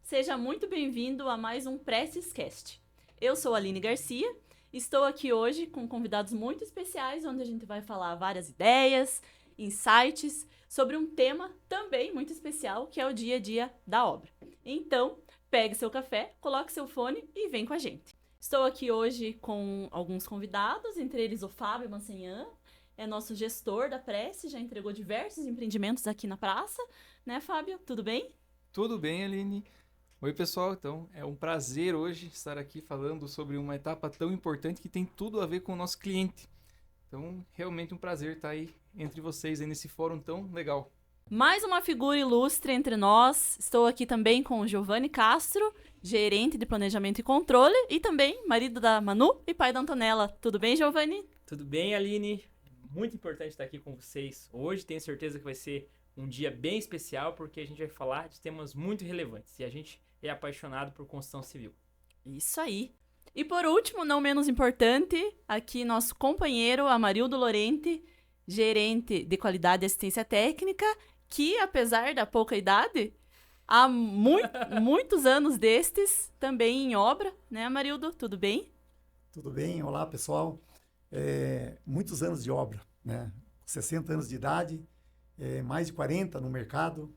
Seja muito bem-vindo a mais um Prestes-Cast. Eu sou a Aline Garcia, estou aqui hoje com convidados muito especiais, onde a gente vai falar várias ideias, insights, sobre um tema também muito especial, que é o dia a dia da obra. Então, pegue seu café, coloque seu fone e vem com a gente. Estou aqui hoje com alguns convidados, entre eles o Fábio Mansenhan, é nosso gestor da Prece, já entregou diversos empreendimentos aqui na praça, né, Fábio? Tudo bem? Tudo bem, Aline? Oi, pessoal. Então, é um prazer hoje estar aqui falando sobre uma etapa tão importante que tem tudo a ver com o nosso cliente. Então, realmente um prazer estar aí entre vocês aí nesse fórum tão legal. Mais uma figura ilustre entre nós. Estou aqui também com o Giovanni Castro, gerente de planejamento e controle, e também marido da Manu e pai da Antonella. Tudo bem, Giovanni? Tudo bem, Aline? Muito importante estar aqui com vocês hoje. Tenho certeza que vai ser um dia bem especial, porque a gente vai falar de temas muito relevantes e a gente é apaixonado por construção civil. Isso aí. E por último, não menos importante, aqui nosso companheiro Amarildo Lorente, gerente de qualidade e assistência técnica, que apesar da pouca idade, há muitos anos destes, também em obra, né, Amarildo? Tudo bem? Tudo bem? Olá, pessoal. Muitos anos de obra, né? 60 anos de idade, mais de 40 no mercado,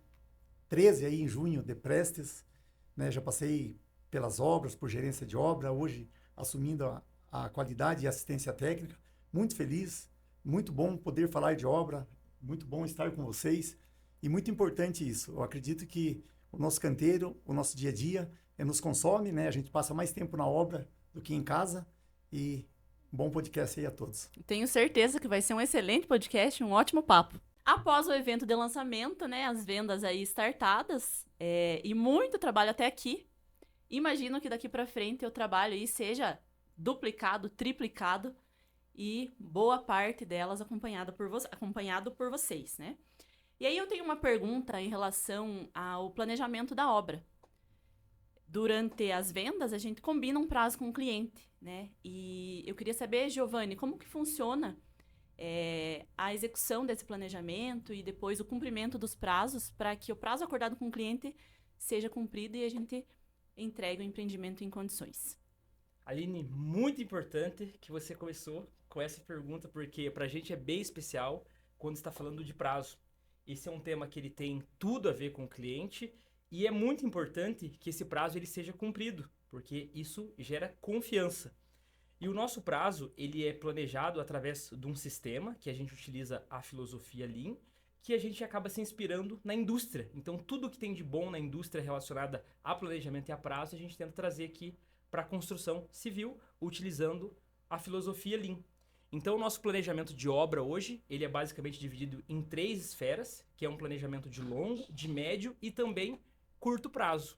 13 aí em junho de Prestes, né? Já passei pelas obras, por gerência de obra, hoje assumindo a qualidade e assistência técnica. Muito feliz, muito bom poder falar de obra, muito bom estar com vocês e muito importante isso. Eu acredito que o nosso canteiro, o nosso dia a dia, nos consome, né? A gente passa mais tempo na obra do que em casa e bom podcast aí a todos. Tenho certeza que vai ser um excelente podcast, um ótimo papo. Após o evento de lançamento, né, as vendas aí startadas e muito trabalho até aqui, imagino que daqui para frente o trabalho aí seja duplicado, triplicado e boa parte delas acompanhado por vocês, né? E aí eu tenho uma pergunta em relação ao planejamento da obra. Durante as vendas, a gente combina um prazo com o cliente, né? E eu queria saber, Giovanni, como que funciona a execução desse planejamento e depois o cumprimento dos prazos para que o prazo acordado com o cliente seja cumprido e a gente entregue o empreendimento em condições. Aline, muito importante que você começou com essa pergunta, porque para a gente é bem especial quando está falando de prazo. Esse é um tema que ele tem tudo a ver com o cliente e é muito importante que esse prazo ele seja cumprido, porque isso gera confiança. E o nosso prazo, ele é planejado através de um sistema que a gente utiliza a filosofia Lean, que a gente acaba se inspirando na indústria. Então, tudo que tem de bom na indústria relacionada a planejamento e a prazo, a gente tenta trazer aqui para a construção civil, utilizando a filosofia Lean. Então, o nosso planejamento de obra hoje, ele é basicamente dividido em 3 esferas, que é um planejamento de longo, de médio e também curto prazo.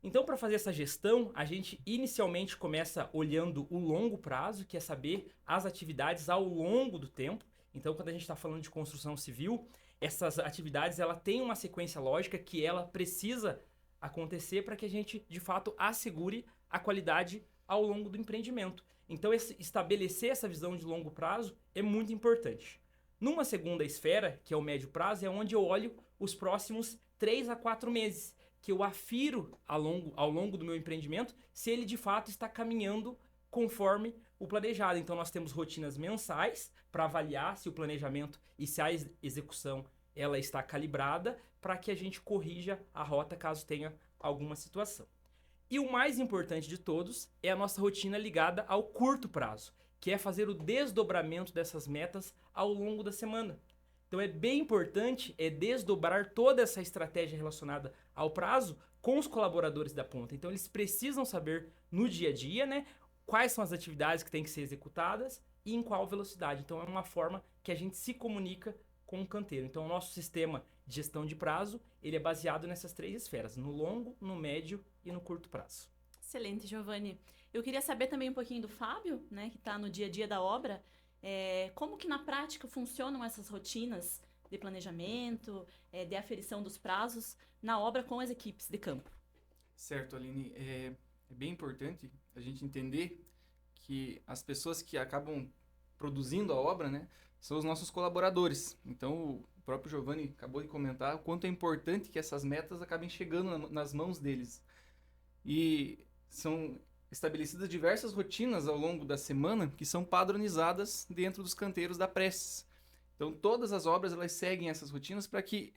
Então, para fazer essa gestão, a gente inicialmente começa olhando o longo prazo, que é saber as atividades ao longo do tempo. Então, quando a gente está falando de construção civil, essas atividades ela tem uma sequência lógica que ela precisa acontecer para que a gente, de fato, assegure a qualidade ao longo do empreendimento. Então, estabelecer essa visão de longo prazo é muito importante. Numa segunda esfera, que é o médio prazo, é onde eu olho os próximos 3 a 4 meses, que eu afiro ao longo do meu empreendimento se ele de fato está caminhando conforme o planejado. Então nós temos rotinas mensais para avaliar se o planejamento e se a execução ela está calibrada para que a gente corrija a rota caso tenha alguma situação. E o mais importante de todos é a nossa rotina ligada ao curto prazo, que é fazer o desdobramento dessas metas ao longo da semana. Então é bem importante desdobrar toda essa estratégia relacionada ao prazo com os colaboradores da ponta. Então eles precisam saber no dia a dia, né, quais são as atividades que têm que ser executadas e em qual velocidade. Então é uma forma que a gente se comunica com o canteiro. Então o nosso sistema de gestão de prazo, ele é baseado nessas 3 esferas, no longo, no médio e no curto prazo. Excelente, Giovanni. Eu queria saber também um pouquinho do Fábio, né, que está no dia a dia da obra. Como que na prática funcionam essas rotinas de planejamento, de aferição dos prazos na obra com as equipes de campo? Certo, Aline. É bem importante a gente entender que as pessoas que acabam produzindo a obra, né, são os nossos colaboradores. Então, o próprio Giovanni acabou de comentar o quanto é importante que essas metas acabem chegando nas mãos deles. e são estabelecidas diversas rotinas ao longo da semana que são padronizadas dentro dos canteiros da Prestes. Então, todas as obras elas seguem essas rotinas para que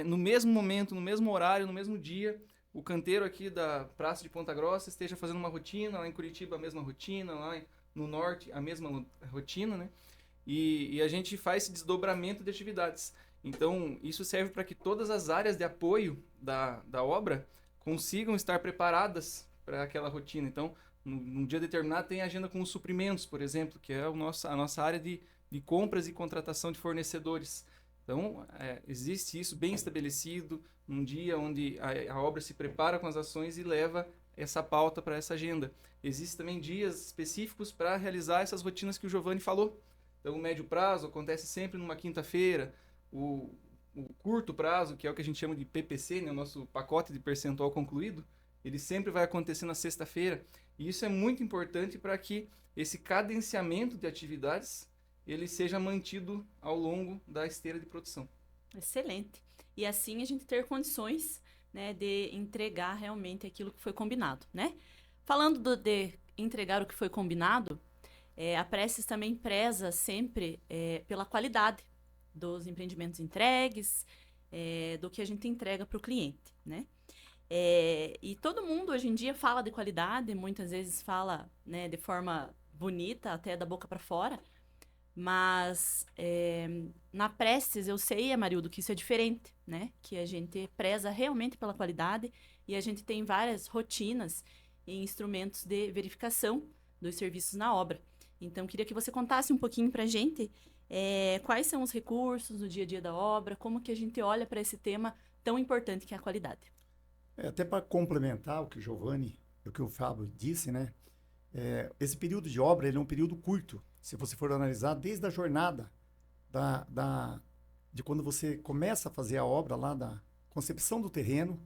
no mesmo momento, no mesmo horário, no mesmo dia, o canteiro aqui da Praça de Ponta Grossa esteja fazendo uma rotina, lá em Curitiba a mesma rotina, lá no norte a mesma rotina, né? E a gente faz esse desdobramento de atividades. Então, isso serve para que todas as áreas de apoio da obra consigam estar preparadas para aquela rotina. Então, num dia determinado tem agenda com os suprimentos, por exemplo, que é a nossa área de compras e contratação de fornecedores. Então, existe isso bem estabelecido, num dia onde a obra se prepara com as ações e leva essa pauta para essa agenda. Existem também dias específicos para realizar essas rotinas que o Giovanni falou. Então, o médio prazo acontece sempre numa quinta-feira, o curto prazo, que é o que a gente chama de PPC, né, o nosso pacote de percentual concluído, ele sempre vai acontecer na sexta-feira. E isso é muito importante para que esse cadenciamento de atividades ele seja mantido ao longo da esteira de produção. Excelente. E assim a gente ter condições, né, de entregar realmente aquilo que foi combinado, né? Falando de entregar o que foi combinado, a Prestes também preza sempre pela qualidade dos empreendimentos entregues, do que a gente entrega para o cliente, né? E todo mundo hoje em dia fala de qualidade, muitas vezes fala, né, de forma bonita, até da boca para fora, mas na Prestes eu sei, Amarildo, que isso é diferente, né? Que a gente preza realmente pela qualidade e a gente tem várias rotinas e instrumentos de verificação dos serviços na obra. Então, queria que você contasse um pouquinho para a gente quais são os recursos no dia a dia da obra, como que a gente olha para esse tema tão importante que é a qualidade. Até para complementar o que o Giovanni e o que o Fábio disse, né? Esse período de obra ele é um período curto. Se você for analisar desde a jornada de quando você começa a fazer a obra lá da concepção do terreno,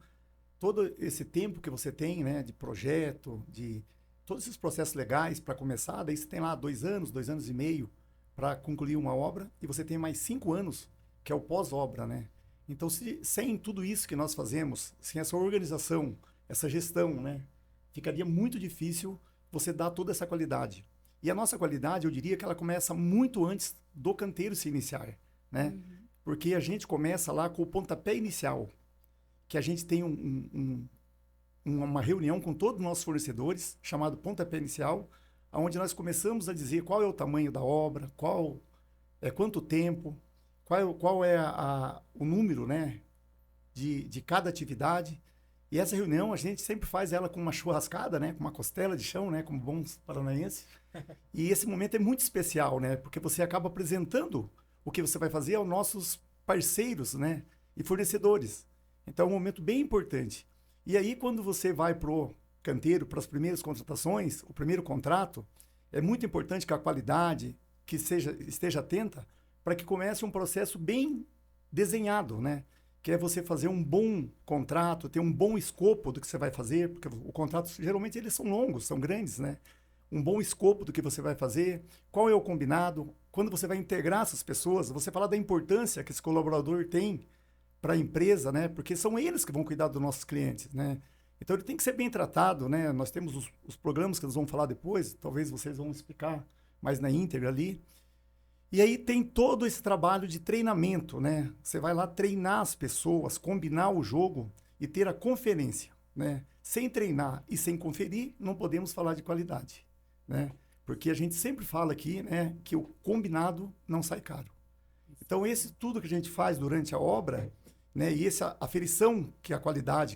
todo esse tempo que você tem, né, de projeto, de todos esses processos legais para começar, daí você tem lá 2 anos e meio para concluir uma obra e você tem mais 5 anos, que é o pós-obra, né? Então, sem tudo isso que nós fazemos, sem essa organização, essa gestão, né, ficaria muito difícil você dar toda essa qualidade. E a nossa qualidade, eu diria que ela começa muito antes do canteiro se iniciar, né? Uhum. Porque a gente começa lá com o pontapé inicial, que a gente tem uma reunião com todos os nossos fornecedores, chamado pontapé inicial, onde nós começamos a dizer qual é o tamanho da obra, quanto tempo, qual é o número, né, de cada atividade. E essa reunião a gente sempre faz ela com uma churrascada, né, com uma costela de chão, né, como bons paranaenses. E esse momento é muito especial, né, porque você acaba apresentando o que você vai fazer aos nossos parceiros, né, e fornecedores. Então é um momento bem importante. E aí quando você vai pro canteiro, para as primeiras contratações, o primeiro contrato, é muito importante que a qualidade esteja atenta para que comece um processo bem desenhado, né? Que é você fazer um bom contrato, ter um bom escopo do que você vai fazer, porque o contrato, geralmente, eles são longos, são grandes, né? Um bom escopo do que você vai fazer, qual é o combinado, quando você vai integrar essas pessoas, você falar da importância que esse colaborador tem para a empresa, né? Porque são eles que vão cuidar dos nossos clientes, né? Então, ele tem que ser bem tratado, né? Nós temos os programas que nós vamos falar depois, talvez vocês vão explicar mais na íntegra ali. E aí tem todo esse trabalho de treinamento, né? Você vai lá treinar as pessoas, combinar o jogo e ter a conferência, né? Sem treinar e sem conferir, não podemos falar de qualidade, né? Porque a gente sempre fala aqui, né, que o combinado não sai caro. Então, tudo que a gente faz durante a obra, né, e essa aferição que a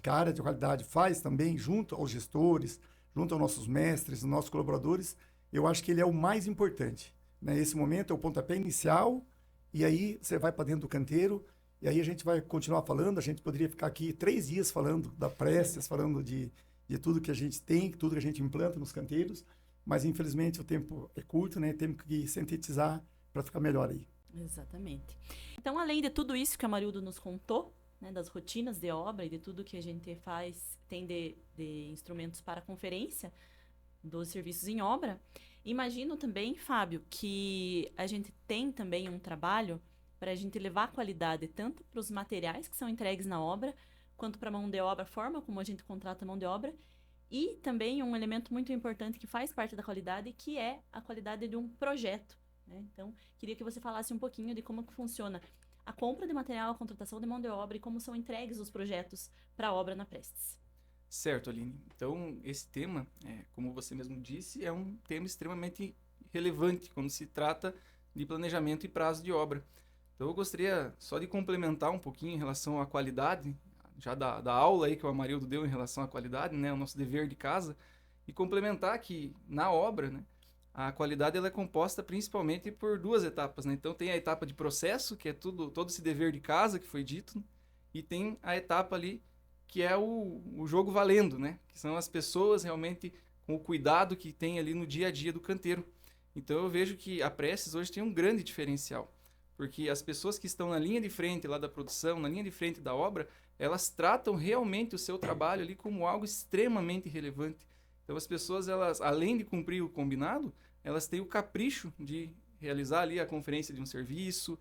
área de qualidade faz também, junto aos gestores, junto aos nossos mestres, aos nossos colaboradores, eu acho que ele é o mais importante. Nesse momento é o pontapé inicial, e aí você vai para dentro do canteiro, e aí a gente vai continuar falando. A gente poderia ficar aqui 3 dias falando da Prestes, falando de tudo que a gente tem, tudo que a gente implanta nos canteiros, mas infelizmente o tempo é curto, né? Temos que sintetizar para ficar melhor aí. Exatamente. Então, além de tudo isso que a Amarildo nos contou, né, das rotinas de obra e de tudo que a gente faz, tem de instrumentos para conferência dos serviços em obra, imagino também, Fábio, que a gente tem também um trabalho para a gente levar a qualidade tanto para os materiais que são entregues na obra, quanto para a mão de obra, a forma como a gente contrata a mão de obra, E também um elemento muito importante que faz parte da qualidade, que é a qualidade de um projeto, né? Então, queria que você falasse um pouquinho de como que funciona a compra de material, a contratação de mão de obra e como são entregues os projetos para a obra na Prestes. Certo, Aline. Então, esse tema, como você mesmo disse, é um tema extremamente relevante quando se trata de planejamento e prazo de obra. Então, eu gostaria só de complementar um pouquinho em relação à qualidade, já da aula aí que o Amarildo deu em relação à qualidade, né, o nosso dever de casa, e complementar que na obra, né, a qualidade ela é composta principalmente por duas etapas, né? Então, tem a etapa de processo, que é todo esse dever de casa que foi dito, e tem a etapa ali que é o jogo valendo, né? Que são as pessoas realmente com o cuidado que tem ali no dia a dia do canteiro. Então eu vejo que a Prestes hoje tem um grande diferencial, porque as pessoas que estão na linha de frente lá da produção, na linha de frente da obra, elas tratam realmente o seu trabalho ali como algo extremamente relevante. Então as pessoas, elas, além de cumprir o combinado, elas têm o capricho de realizar ali a conferência de um serviço,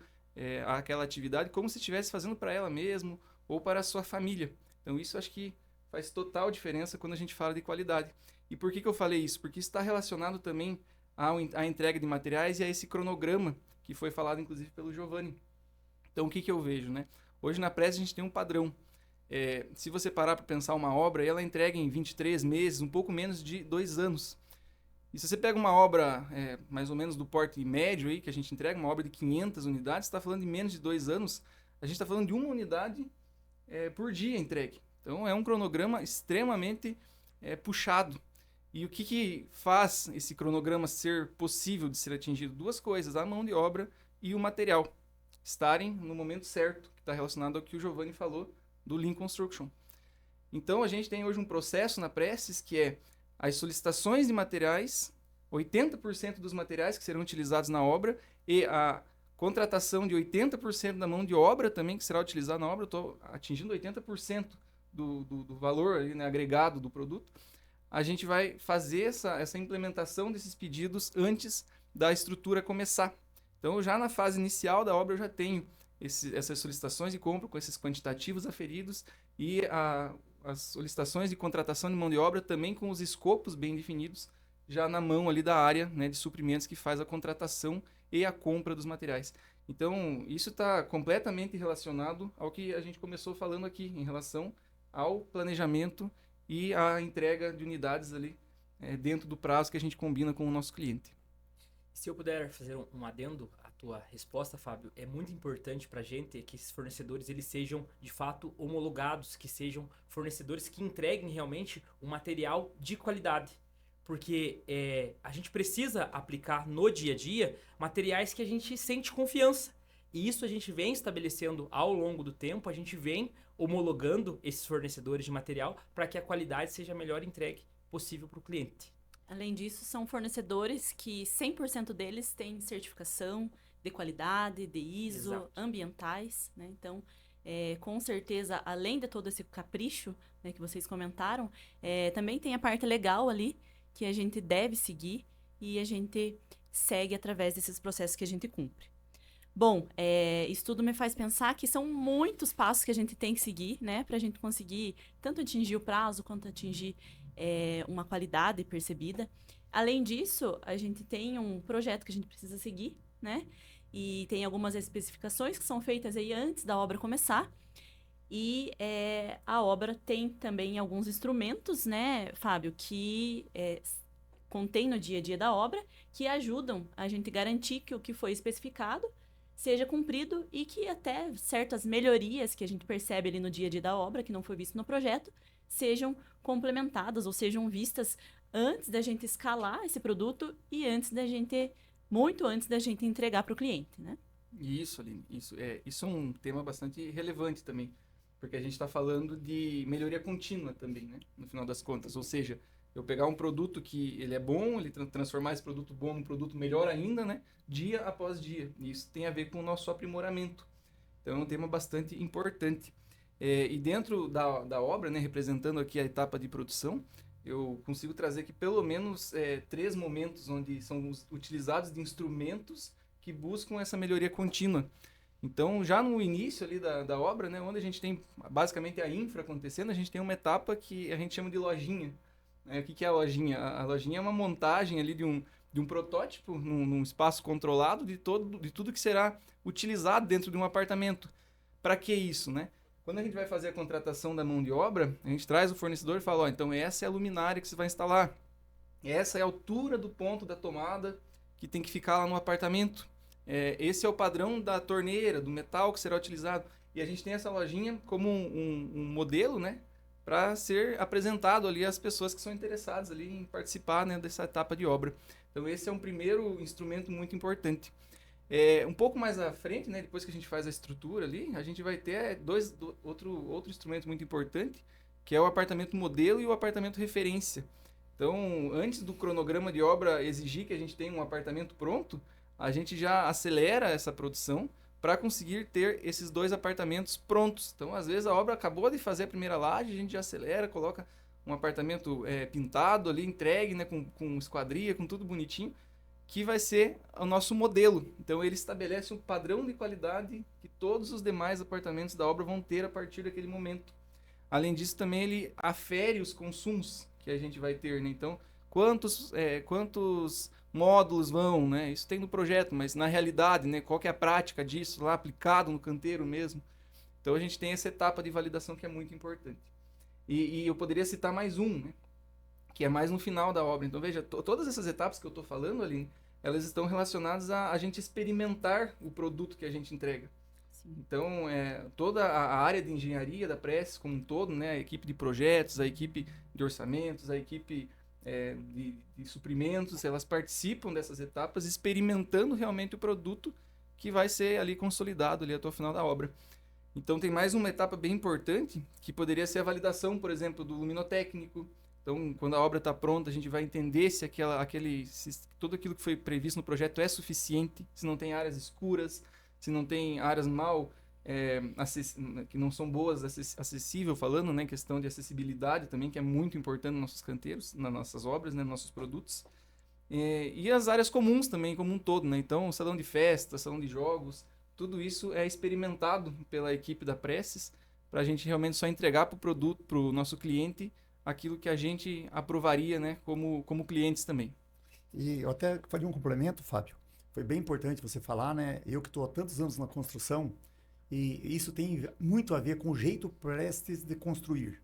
aquela atividade, como se estivesse fazendo para ela mesma ou para a sua família. Então isso acho que faz total diferença quando a gente fala de qualidade. E por que eu falei isso? Porque isso está relacionado também à entrega de materiais e a esse cronograma que foi falado inclusive pelo Giovanni. Então o que eu vejo, né? Hoje na Prestes a gente tem um padrão. Se você parar para pensar uma obra, ela é entregue em 23 meses, um pouco menos de 2 anos. E se você pega uma obra mais ou menos do porte médio aí, que a gente entrega, uma obra de 500 unidades, está falando de menos de 2 anos, a gente está falando de uma unidade por dia entregue. Então é um cronograma extremamente puxado. E o que faz esse cronograma ser possível de ser atingido? Duas coisas, a mão de obra e o material estarem no momento certo, que está relacionado ao que o Giovanni falou do Lean Construction. Então a gente tem hoje um processo na Prestes que é as solicitações de materiais, 80% dos materiais que serão utilizados na obra e a contratação de 80% da mão de obra também que será utilizada na obra. Eu estou atingindo 80% do valor ali, né, agregado do produto. A gente vai fazer essa implementação desses pedidos antes da estrutura começar. Então, já na fase inicial da obra, eu já tenho essas solicitações de compra com esses quantitativos aferidos e as solicitações de contratação de mão de obra também com os escopos bem definidos, já na mão ali da área, né, de suprimentos que faz a contratação e a compra dos materiais. Então, isso está completamente relacionado ao que a gente começou falando aqui, em relação ao planejamento e à entrega de unidades ali dentro do prazo que a gente combina com o nosso cliente. Se eu puder fazer um adendo à tua resposta, Fábio, é muito importante para a gente que esses fornecedores eles sejam, de fato, homologados, que sejam fornecedores que entreguem realmente um material de qualidade. Porque a gente precisa aplicar no dia a dia materiais que a gente sente confiança. E isso a gente vem estabelecendo ao longo do tempo, a gente vem homologando esses fornecedores de material para que a qualidade seja a melhor entregue possível para o cliente. Além disso, são fornecedores que 100% deles têm certificação de qualidade, de ISO, Exato. ambientais, né? Então, com certeza, além de todo esse capricho, né, que vocês comentaram, também tem a parte legal ali que a gente deve seguir e a gente segue através desses processos que a gente cumpre. Bom, isso tudo me faz pensar que são muitos passos que a gente tem que seguir, né, para a gente conseguir tanto atingir o prazo quanto atingir uma qualidade percebida. Além disso, a gente tem um projeto que a gente precisa seguir, né, e tem algumas especificações que são feitas aí antes da obra começar. E a obra tem também alguns instrumentos, né, Fábio, que contém no dia a dia da obra, que ajudam a gente garantir que o que foi especificado seja cumprido e que até certas melhorias que a gente percebe ali no dia a dia da obra, que não foi visto no projeto, sejam complementadas ou sejam vistas antes da gente escalar esse produto e muito antes da gente entregar para o cliente, né? Isso, Aline, isso é um tema bastante relevante também, porque a gente está falando de melhoria contínua também, né? No final das contas, ou seja, eu pegar um produto que ele é bom, ele transformar esse produto bom num produto melhor ainda, né? Dia após dia. E isso tem a ver com o nosso aprimoramento. Então é um tema bastante importante. E dentro da obra, né, representando aqui a etapa de produção, eu consigo trazer aqui pelo menos 3 momentos onde são utilizados de instrumentos que buscam essa melhoria contínua. Então, já no início ali da obra, né, onde a gente tem basicamente a infra acontecendo, a gente tem uma etapa que a gente chama de lojinha, O que é a lojinha? A lojinha é uma montagem ali de um protótipo num espaço controlado de tudo que será utilizado dentro de um apartamento. Para que isso, né? Quando a gente vai fazer a contratação da mão de obra, a gente traz o fornecedor e fala, ó, então essa é a luminária que você vai instalar. Essa é a altura do ponto da tomada que tem que ficar lá no apartamento. Esse é o padrão da torneira, do metal que será utilizado. E a gente tem essa lojinha como um modelo, né? Para ser apresentado ali às pessoas que são interessadas ali em participar, né, dessa etapa de obra. Então esse é um primeiro instrumento muito importante. Um pouco mais à frente, né, depois que a gente faz a estrutura ali, a gente vai ter outro instrumento muito importante, que é o apartamento modelo e o apartamento referência. Então, antes do cronograma de obra exigir que a gente tenha um apartamento pronto, a gente já acelera essa produção para conseguir ter esses 2 apartamentos prontos. Então, às vezes, a obra acabou de fazer a primeira laje, a gente já acelera, coloca um apartamento pintado ali, entregue, né, com esquadria, com tudo bonitinho, que vai ser o nosso modelo. Então, ele estabelece um padrão de qualidade que todos os demais apartamentos da obra vão ter a partir daquele momento. Além disso, também ele afere os consumos que a gente vai ter, né? Então, quantos módulos vão, né? Isso tem no projeto, mas na realidade, né? Qual que é a prática disso lá aplicado no canteiro mesmo? Então, a gente tem essa etapa de validação que é muito importante. E eu poderia citar mais né? Que é mais no final da obra. Então, veja, todas essas etapas que eu estou falando ali, elas estão relacionadas a gente experimentar o produto que a gente entrega. Sim. Então, toda a área de engenharia da Prestes como um todo, né, a equipe de projetos, a equipe de orçamentos, a equipe de suprimentos, elas participam dessas etapas experimentando realmente o produto que vai ser ali consolidado ali até o final da obra. Então, tem mais uma etapa bem importante, que poderia ser a validação, por exemplo, do luminotécnico. Então, quando a obra está pronta, a gente vai entender se tudo aquilo que foi previsto no projeto é suficiente, se não tem áreas escuras, se não tem áreas que não são boas, acessível falando, né? Questão de acessibilidade também, que é muito importante nos nossos canteiros, nas nossas obras, né? Nos nossos produtos. E as áreas comuns também, como um todo, né? Então, salão de festa, salão de jogos, tudo isso é experimentado pela equipe da Prestes para a gente realmente só entregar para o nosso cliente aquilo que a gente aprovaria, né, como clientes também. E eu até faria um complemento, Fábio. Foi bem importante você falar, né? Eu que estou há tantos anos na construção, e isso tem muito a ver com o jeito Prestes de construir.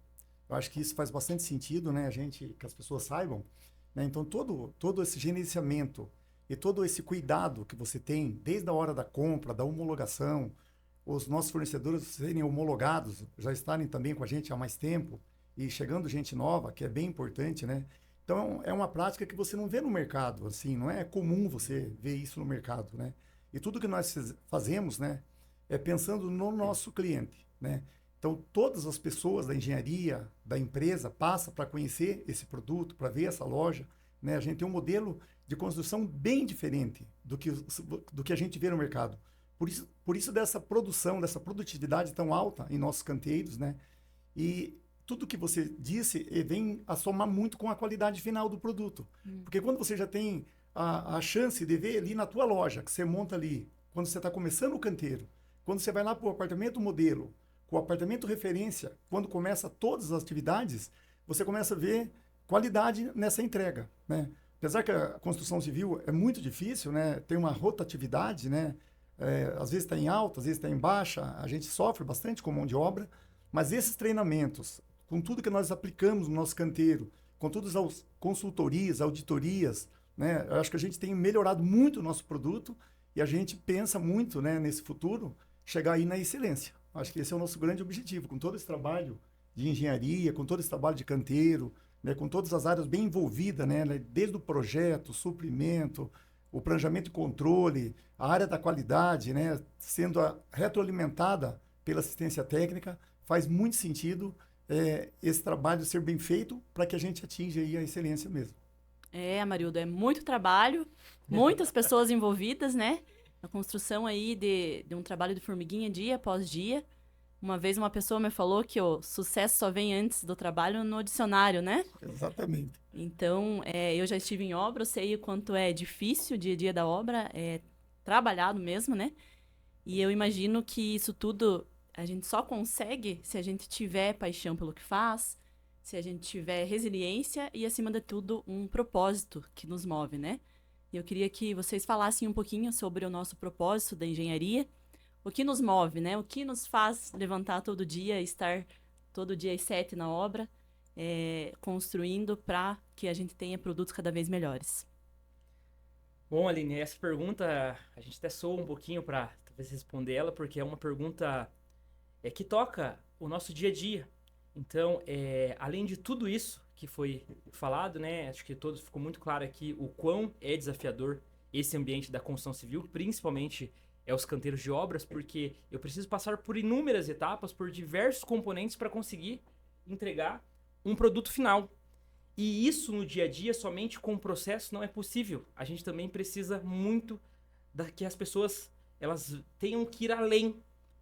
Eu acho que isso faz bastante sentido, né? Que as pessoas saibam, né? Então, todo esse gerenciamento e todo esse cuidado que você tem, desde a hora da compra, da homologação, os nossos fornecedores serem homologados, já estarem também com a gente há mais tempo, e chegando gente nova, que é bem importante, né? Então, é uma prática que você não vê no mercado, assim, não é comum você ver isso no mercado, né? E tudo que nós fazemos, né, é pensando no nosso cliente, né? Então, todas as pessoas da engenharia, da empresa, passam para conhecer esse produto, para ver essa loja, né? A gente tem um modelo de construção bem diferente do que a gente vê no mercado. Por isso dessa produção, dessa produtividade tão alta em nossos canteiros, né? E tudo que você disse vem a somar muito com a qualidade final do produto. Porque quando você já tem a chance de ver ali na tua loja, que você monta ali, quando você está começando o canteiro, quando você vai lá para o apartamento modelo, com o apartamento referência, quando começa todas as atividades, você começa a ver qualidade nessa entrega, né? Apesar que a construção civil é muito difícil, né? Tem uma rotatividade, né? Às vezes está em alta, às vezes está em baixa, a gente sofre bastante com mão de obra, mas esses treinamentos, com tudo que nós aplicamos no nosso canteiro, com todas as consultorias, auditorias, né? Eu acho que a gente tem melhorado muito o nosso produto e a gente pensa muito, né, nesse futuro, chegar aí na excelência. Acho que esse é o nosso grande objetivo, com todo esse trabalho de engenharia, com todo esse trabalho de canteiro, né, com todas as áreas bem envolvidas, né, desde o projeto, o suprimento, o planejamento e controle, a área da qualidade, né, sendo retroalimentada pela assistência técnica, faz muito sentido esse trabalho ser bem feito para que a gente atinja aí a excelência mesmo. Amarildo, é muito trabalho, muitas pessoas envolvidas, né? Na construção aí de um trabalho de formiguinha dia após dia. Uma vez uma pessoa me falou que o sucesso só vem antes do trabalho no dicionário, né? Exatamente. Então, eu já estive em obra, eu sei o quanto é difícil o dia a dia da obra, é trabalhado mesmo, né? E eu imagino que isso tudo a gente só consegue se a gente tiver paixão pelo que faz, se a gente tiver resiliência e, acima de tudo, um propósito que nos move, né? E eu queria que vocês falassem um pouquinho sobre o nosso propósito da engenharia, o que nos move, né? O que nos faz levantar todo dia, estar todo dia às 7 na obra, construindo para que a gente tenha produtos cada vez melhores. Bom, Aline, essa pergunta a gente até soa um pouquinho para talvez responder ela, porque é uma pergunta que toca o nosso dia a dia. Então, além de tudo isso que foi falado, né, acho que todos ficou muito claro aqui o quão é desafiador esse ambiente da construção civil, principalmente os canteiros de obras, porque eu preciso passar por inúmeras etapas, por diversos componentes para conseguir entregar um produto final. E isso no dia a dia, somente com o processo, não é possível. A gente também precisa muito que as pessoas elas tenham que ir além,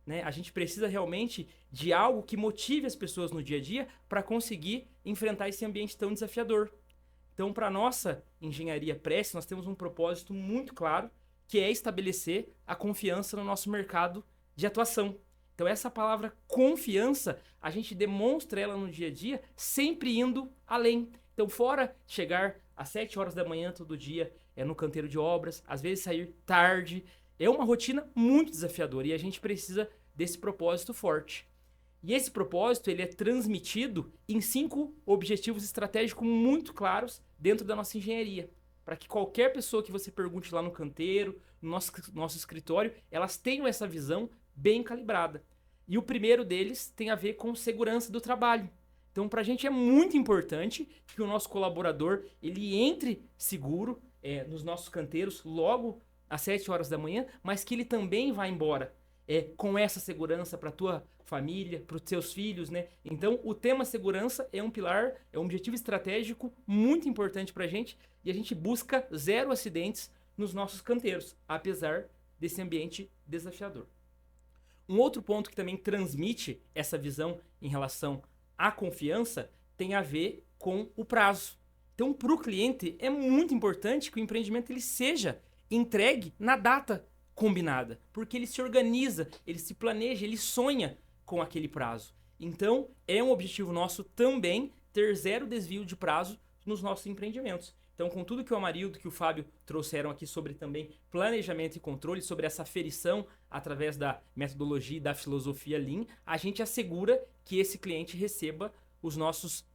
né? A gente precisa realmente de algo que motive as pessoas no dia a dia para conseguir enfrentar esse ambiente tão desafiador. Então, para a nossa engenharia Presce, nós temos um propósito muito claro, que é estabelecer a confiança no nosso mercado de atuação. Então, essa palavra confiança, a gente demonstra ela no dia a dia, sempre indo além. Então, fora chegar às 7 horas da manhã todo dia, no canteiro de obras, às vezes sair tarde, é uma rotina muito desafiadora e a gente precisa desse propósito forte. E esse propósito ele é transmitido em 5 objetivos estratégicos muito claros dentro da nossa engenharia. Para que qualquer pessoa que você pergunte lá no canteiro, no nosso escritório, elas tenham essa visão bem calibrada. E o primeiro deles tem a ver com segurança do trabalho. Então, para a gente é muito importante que o nosso colaborador ele entre seguro nos nossos canteiros logo às 7 horas da manhã, mas que ele também vá embora com essa segurança para a tua família, para os teus filhos, né? Então, o tema segurança é um pilar, é um objetivo estratégico muito importante para a gente e a gente busca 0 acidentes nos nossos canteiros, apesar desse ambiente desafiador. Um outro ponto que também transmite essa visão em relação à confiança tem a ver com o prazo. Então, para o cliente, é muito importante que o empreendimento ele seja entregue na data combinada, porque ele se organiza, ele se planeja, ele sonha com aquele prazo. Então, é um objetivo nosso também ter 0 desvio de prazo nos nossos empreendimentos. Então, com tudo que o Amarildo e que o Fábio trouxeram aqui sobre também planejamento e controle, sobre essa aferição através da metodologia e da filosofia Lean, a gente assegura que esse cliente receba os nossos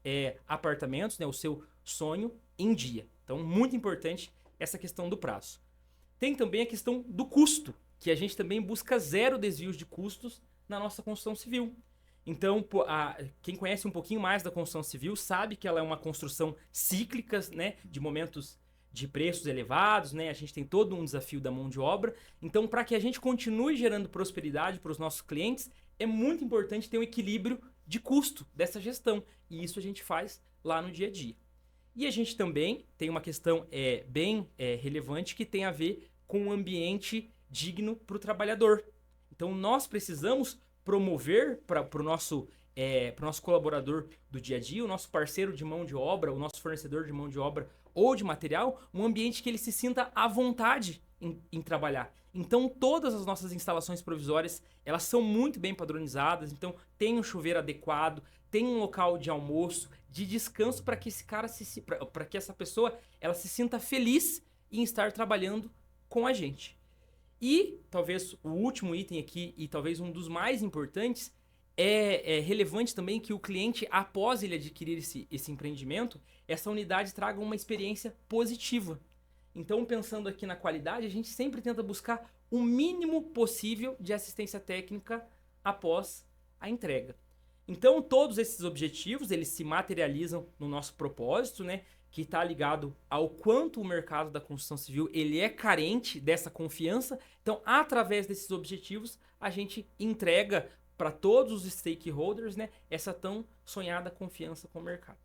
apartamentos, né, o seu sonho em dia. Então, muito importante essa questão do prazo. Tem também a questão do custo, que a gente também busca 0 desvios de custos na nossa construção civil. Então, quem conhece um pouquinho mais da construção civil sabe que ela é uma construção cíclica, né, de momentos de preços elevados, né? A gente tem todo um desafio da mão de obra. Então, para que a gente continue gerando prosperidade para os nossos clientes, é muito importante ter um equilíbrio de custo dessa gestão. E isso a gente faz lá no dia a dia. E a gente também tem uma questão bem relevante que tem a ver com um ambiente digno para o trabalhador. Então, nós precisamos promover para o nosso colaborador do dia a dia, o nosso parceiro de mão de obra, o nosso fornecedor de mão de obra ou de material, um ambiente que ele se sinta à vontade em trabalhar. Então, todas as nossas instalações provisórias, elas são muito bem padronizadas. Então, tem um chuveiro adequado, tem um local de almoço, de descanso para que para que essa pessoa ela se sinta feliz em estar trabalhando com a gente. E talvez o último item aqui, e talvez um dos mais importantes, é relevante também que o cliente, após ele adquirir esse empreendimento, essa unidade traga uma experiência positiva. Então, pensando aqui na qualidade, a gente sempre tenta buscar o mínimo possível de assistência técnica após a entrega. Então, todos esses objetivos, eles se materializam no nosso propósito, né? Que está ligado ao quanto o mercado da construção civil ele é carente dessa confiança. Então, através desses objetivos, a gente entrega para todos os stakeholders, né, essa tão sonhada confiança com o mercado.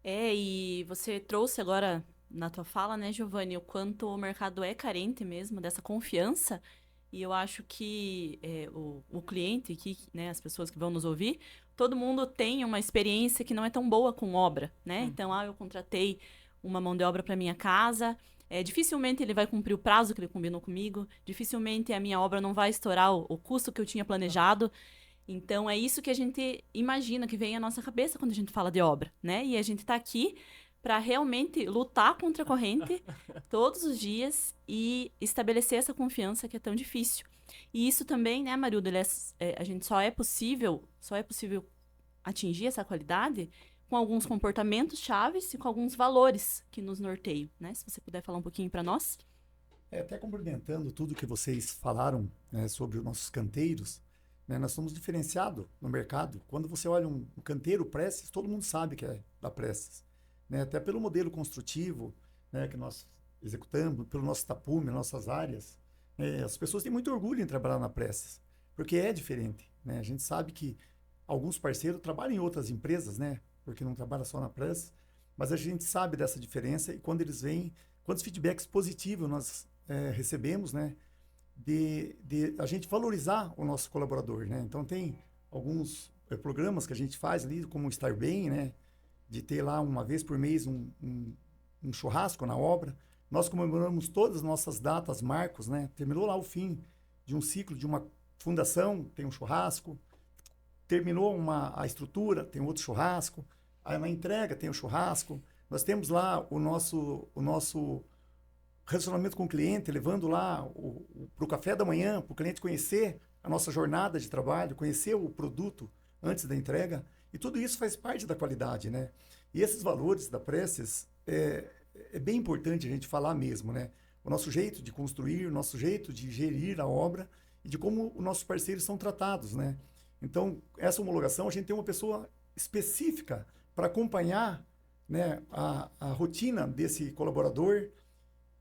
E você trouxe agora na tua fala, né, Giovanni, o quanto o mercado é carente mesmo dessa confiança. E eu acho que o cliente aqui, né, as pessoas que vão nos ouvir, todo mundo tem uma experiência que não é tão boa com obra, né? Então, eu contratei uma mão de obra para minha casa, dificilmente ele vai cumprir o prazo que ele combinou comigo, dificilmente a minha obra não vai estourar o custo que eu tinha planejado. Então, é isso que a gente imagina que vem à nossa cabeça quando a gente fala de obra, né? E a gente está aqui para realmente lutar contra a corrente todos os dias e estabelecer essa confiança que é tão difícil. E isso também, né, Marilda, a gente só é possível atingir essa qualidade com alguns comportamentos chaves e com alguns valores que nos norteiam, né? Se você puder falar um pouquinho para nós. Até complementando tudo que vocês falaram, né, sobre os nossos canteiros, né, nós somos diferenciados no mercado. Quando você olha um canteiro Prestes, todo mundo sabe que é da Prestes, né? Até pelo modelo construtivo, né, que nós executamos, pelo nosso tapume, nossas áreas. As pessoas têm muito orgulho em trabalhar na Prestes, porque é diferente, né? A gente sabe que alguns parceiros trabalham em outras empresas, né? Porque não trabalha só na Prestes, mas a gente sabe dessa diferença e quando eles vêm, quantos feedbacks positivos nós recebemos, né? De a gente valorizar o nosso colaborador, né? Então tem alguns programas que a gente faz ali, como o Estar Bem, né? De ter lá uma vez por mês um churrasco na obra. Nós comemoramos todas as nossas datas, marcos, né? Terminou lá o fim de um ciclo de uma fundação, tem um churrasco. Terminou a estrutura, tem outro churrasco. Aí na entrega tem o churrasco. Nós temos lá o nosso relacionamento com o cliente, levando lá para o café da manhã, para o cliente conhecer a nossa jornada de trabalho, conhecer o produto antes da entrega. E tudo isso faz parte da qualidade, né? E esses valores da Prestes é bem importante a gente falar mesmo, né? O nosso jeito de construir, o nosso jeito de gerir a obra e de como os nossos parceiros são tratados, né? Então, essa homologação, a gente tem uma pessoa específica para acompanhar, né, a rotina desse colaborador,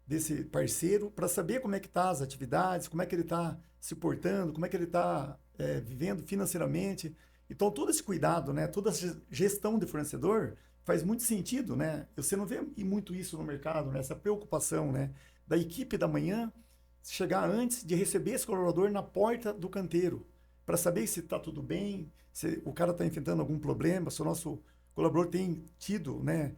desse parceiro, para saber como é que tá as atividades, como é que ele está se portando, como é que ele está vivendo financeiramente. Então, todo esse cuidado, né, toda a gestão de fornecedor faz muito sentido, né? Você não vê muito isso no mercado, né? Essa preocupação, né, da equipe da manhã chegar antes de receber esse colaborador na porta do canteiro, para saber se está tudo bem, se o cara está enfrentando algum problema, se o nosso colaborador tem tido, né,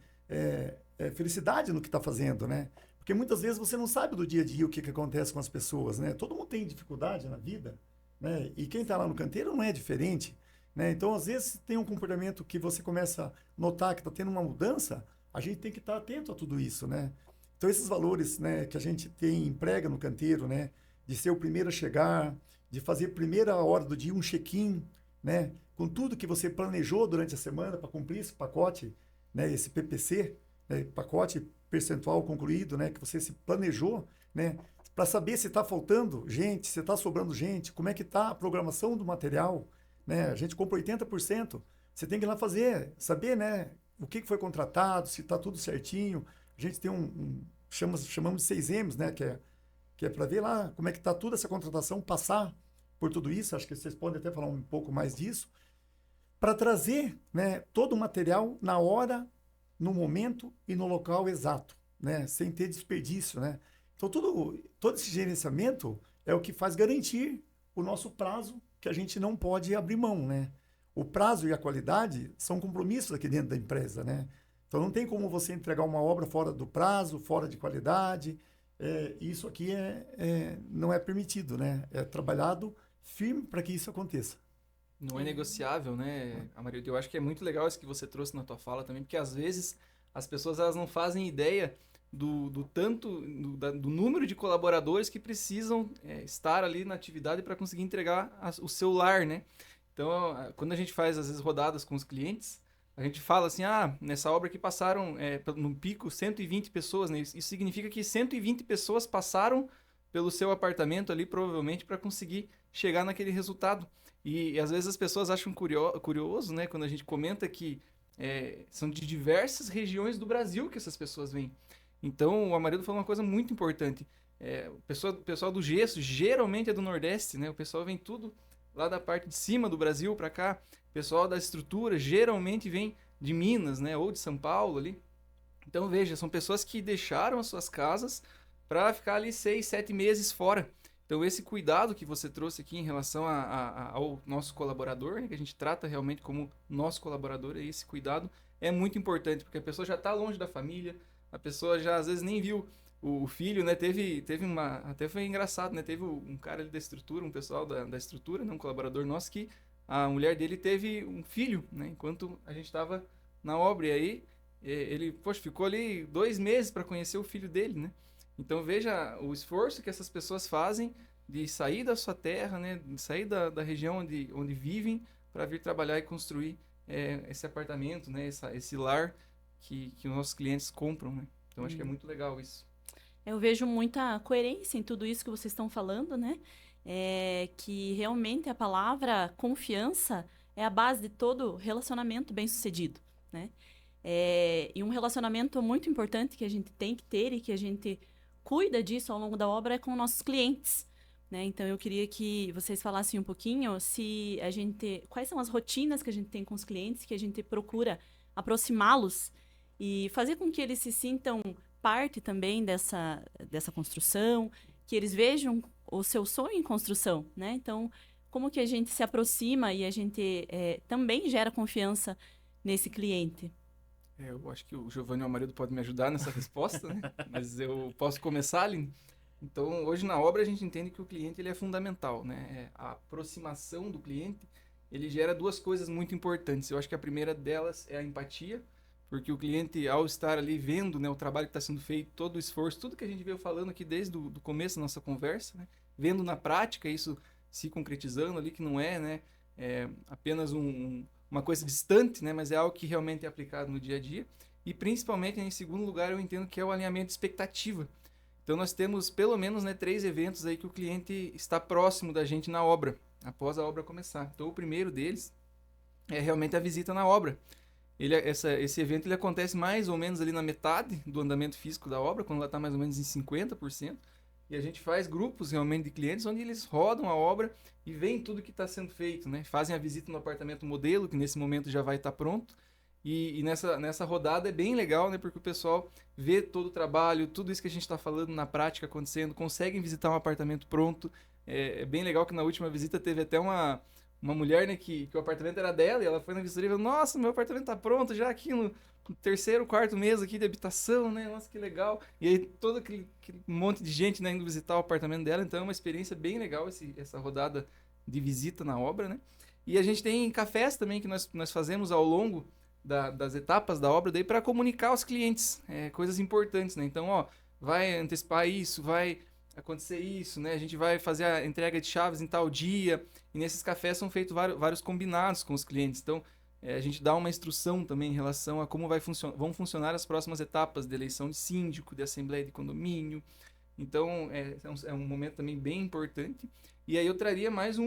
felicidade no que está fazendo, né? Porque muitas vezes você não sabe do dia a dia o que acontece com as pessoas, né? Todo mundo tem dificuldade na vida, né? E quem está lá no canteiro não é diferente, né? Então, às vezes, tem um comportamento que você começa a notar que está tendo uma mudança, a gente tem que estar atento a tudo isso, né? Então, esses valores, né, que a gente emprega no canteiro, né? De ser o primeiro a chegar, de fazer primeira hora do dia um check-in, né? Com tudo que você planejou durante a semana para cumprir esse pacote, né? Esse PPC, né? Pacote percentual concluído, né? Que você se planejou, né? Para saber se está faltando gente, se está sobrando gente, como é que está a programação do material, né? A gente compra 80%, você tem que ir lá fazer, saber, né? O que foi contratado, se está tudo certinho. A gente tem chamamos de 6Ms, né? Que é para ver lá como é que está toda essa contratação, passar por tudo isso, acho que vocês podem até falar um pouco mais disso, para trazer, né, todo o material na hora, no momento e no local exato, né, sem ter desperdício, né? Então, todo esse gerenciamento é o que faz garantir o nosso prazo, que a gente não pode abrir mão, né? O prazo e a qualidade são compromissos aqui dentro da empresa, né? Então, não tem como você entregar uma obra fora do prazo, fora de qualidade. Isso aqui não é permitido, né? É trabalhado firme para que isso aconteça. Não é negociável, né, Amarildo? Eu acho que é muito legal isso que você trouxe na tua fala também, porque às vezes as pessoas elas não fazem ideia do número de colaboradores que precisam estar ali na atividade para conseguir entregar o seu lar, né? Então, quando a gente faz, às vezes, rodadas com os clientes, a gente fala assim, nessa obra aqui passaram, no pico, 120 pessoas, né? Isso significa que 120 pessoas passaram pelo seu apartamento ali, provavelmente, para conseguir chegar naquele resultado. E às vezes as pessoas acham curioso, né? Quando a gente comenta que são de diversas regiões do Brasil que essas pessoas vêm. Então, o Amarildo falou uma coisa muito importante. O pessoal do gesso geralmente é do Nordeste, né? O pessoal vem tudo lá da parte de cima do Brasil para cá. O pessoal da estrutura geralmente vem de Minas, né? Ou de São Paulo ali. Então, veja, são pessoas que deixaram as suas casas para ficar ali 6, 7 meses fora. Então, esse cuidado que você trouxe aqui em relação ao nosso colaborador, né, que a gente trata realmente como nosso colaborador, e esse cuidado é muito importante, porque a pessoa já está longe da família, a pessoa já às vezes nem viu o filho, né? Até foi engraçado, né? Teve um cara ali da estrutura, um pessoal da estrutura, né, um colaborador nosso que a mulher dele teve um filho, né? Enquanto a gente estava na obra. E aí ele, poxa, ficou ali 2 meses para conhecer o filho dele, né? Então veja o esforço que essas pessoas fazem de sair da sua terra, né? De sair da região onde vivem para vir trabalhar e construir esse apartamento, né? Esse lar que os nossos clientes compram, né? Então acho que é muito legal isso. Eu vejo muita coerência em tudo isso que vocês estão falando, né? Que realmente a palavra confiança é a base de todo relacionamento bem-sucedido, né? E um relacionamento muito importante que a gente tem que ter e que a gente cuida disso ao longo da obra é com nossos clientes, né? Então eu queria que vocês falassem um pouquinho quais são as rotinas que a gente tem com os clientes, que a gente procura aproximá-los e fazer com que eles se sintam parte também dessa construção, que eles vejam o seu sonho em construção, né? Então, como que a gente se aproxima e a gente também gera confiança nesse cliente? Eu acho que o Giovanni, meu marido, pode me ajudar nessa resposta, né? Mas eu posso começar, Aline? Então, hoje na obra a gente entende que o cliente ele é fundamental, né? A aproximação do cliente, ele gera 2 coisas muito importantes. Eu acho que a primeira delas é a empatia, porque o cliente, ao estar ali vendo, né, o trabalho que está sendo feito, todo o esforço, tudo que a gente veio falando aqui desde o começo da nossa conversa, né, vendo na prática isso se concretizando ali, que não é, né, apenas uma coisa distante, né, mas é algo que realmente é aplicado no dia a dia. E principalmente, em segundo lugar, eu entendo que é o alinhamento de expectativa. Então nós temos pelo menos, né, 3 eventos aí que o cliente está próximo da gente na obra, após a obra começar. Então o primeiro deles é realmente a visita na obra. Esse evento ele acontece mais ou menos ali na metade do andamento físico da obra, quando ela está mais ou menos em 50%. E a gente faz grupos realmente de clientes onde eles rodam a obra e veem tudo que está sendo feito, né? Fazem a visita no apartamento modelo, que nesse momento já vai estar pronto. E nessa rodada é bem legal, né? Porque o pessoal vê todo o trabalho, tudo isso que a gente está falando na prática acontecendo, conseguem visitar um apartamento pronto. É bem legal que na última visita teve até uma mulher, né, que o apartamento era dela, e ela foi na vistoria e falou, nossa, meu apartamento tá pronto já aqui no 3º, 4º mês aqui de habitação, né, nossa, que legal. E aí todo aquele monte de gente, né, indo visitar o apartamento dela, então é uma experiência bem legal essa rodada de visita na obra, né. E a gente tem cafés também que nós fazemos ao longo das etapas da obra daí para comunicar aos clientes coisas importantes, né. Então, ó, vai antecipar isso, vai acontecer isso, né? A gente vai fazer a entrega de chaves em tal dia, e nesses cafés são feitos vários combinados com os clientes. Então, a gente dá uma instrução também em relação a como vão funcionar as próximas etapas de eleição de síndico, de assembleia de condomínio. Então, é um momento também bem importante. E aí eu traria mais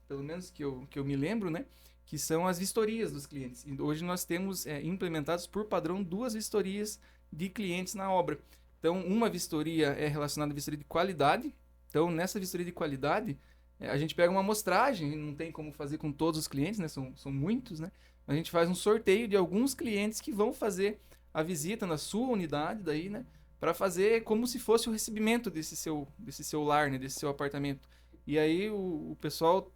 pelo menos que eu me lembro, né? Que são as vistorias dos clientes. E hoje nós temos implementados por padrão 2 vistorias de clientes na obra. Então, uma vistoria é relacionada à vistoria de qualidade. Então, nessa vistoria de qualidade, a gente pega uma amostragem, não tem como fazer com todos os clientes, né? São muitos, né? A gente faz um sorteio de alguns clientes que vão fazer a visita na sua unidade, daí, né? Para fazer como se fosse o recebimento desse seu lar, né? Desse seu apartamento. E aí o pessoal